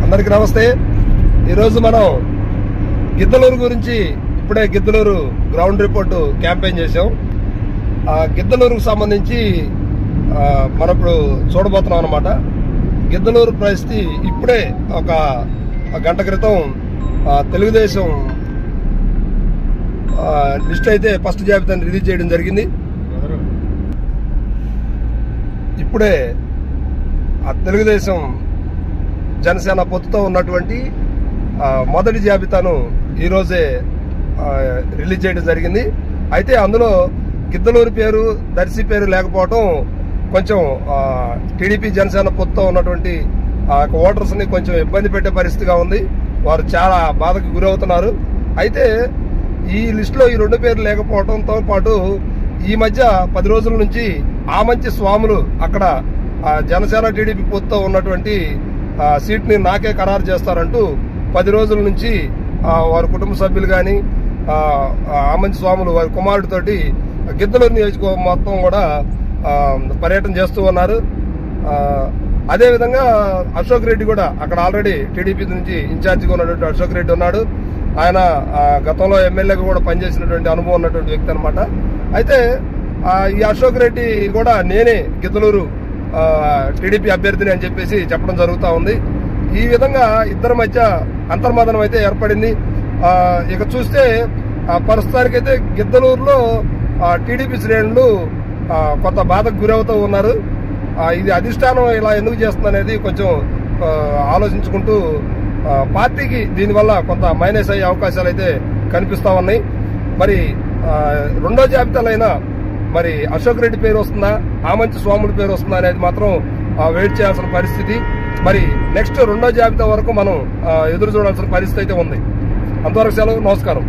అందరికి నమస్తే। ఈరోజు మనం గిద్దలూరు గురించి ఇప్పుడే గిద్దలూరు గ్రౌండ్ రిపోర్ట్ క్యాంపెయిన్ చేసాం। ఆ గిద్దలూరుకు సంబంధించి మనం ఇప్పుడు చూడబోతున్నాం అన్నమాట। గిద్దలూరు పరిస్థితి ఇప్పుడే ఒక గంట క్రితం తెలుగుదేశం లిస్ట్ అయితే ఫస్ట్ జాబితాను రిలీజ్ చేయడం జరిగింది। ఇప్పుడే ఆ తెలుగుదేశం జనసేన పొత్తుతో ఉన్నటువంటి మొదటి జాబితాను ఈరోజే రిలీజ్ చేయడం జరిగింది। అయితే అందులో గిద్దలూరు పేరు దర్శి పేరు లేకపోవడం కొంచెం టీడీపీ జనసేన పొత్తుతో ఉన్నటువంటి ఓటర్స్ ని కొంచెం ఇబ్బంది పెట్టే పరిస్థితిగా ఉంది। వారు చాలా బాధకు గురవుతున్నారు। అయితే ఈ లిస్ట్ లో ఈ రెండు పేర్లు లేకపోవడంతో పాటు ఈ మధ్య 10 రోజుల నుంచి ఆమంచి స్వాములు అక్కడ జనసేన టీడీపీ పొత్తుతో ఉన్నటువంటి సీట్ ని నాకే ఖరారు చేస్తారంటూ 10 రోజుల నుంచి వారి కుటుంబ సభ్యులు గాని ఆమంచి స్వాములు వారి కుమారుడితోటి గిద్దలూరు నియోజకవర్గం మొత్తం కూడా పర్యటన చేస్తూ ఉన్నారు। అదేవిధంగా అశోక్ రెడ్డి కూడా అక్కడ ఆల్రెడీ టీడీపీ నుంచి ఇన్ఛార్జిగా ఉన్నటువంటి అశోక్ రెడ్డి ఉన్నాడు। ఆయన గతంలో ఎమ్మెల్యేగా కూడా పనిచేసినటువంటి అనుభవం ఉన్నటువంటి వ్యక్తి అనమాట। అయితే ఈ అశోక్ రెడ్డి కూడా నేనే గిద్దలూరు టీడీపీ అభ్యర్థిని అని చెప్పేసి చెప్పడం జరుగుతూ ఉంది। ఈ విధంగా ఇద్దరి మధ్య అంతర్మదనం అయితే ఏర్పడింది। ఇక చూస్తే ప్రస్తుతానికైతే గిద్దలూరులో టీడీపీ శ్రేణులు కొంత బాధకు గురవుతూ ఉన్నారు। ఇది అధిష్టానం ఇలా ఎందుకు చేస్తుంది అనేది కొంచెం ఆలోచించుకుంటూ పార్టీకి దీనివల్ల కొంత మైనస్ అయ్యే అవకాశాలు అయితే కనిపిస్తా ఉన్నాయి। మరి రెండో జాబితాలైనా మరి అశోక్ రెడ్డి పేరు వస్తుందా ఆమంచి స్వాముల పేరు వస్తుందా అనేది మాత్రం వెయిట్ చేయాల్సిన పరిస్థితి। మరి నెక్స్ట్ రెండో జాబితా వరకు మనం ఎదురు చూడాల్సిన పరిస్థితి అయితే ఉంది। అంతవరకు సెలవు, నమస్కారం।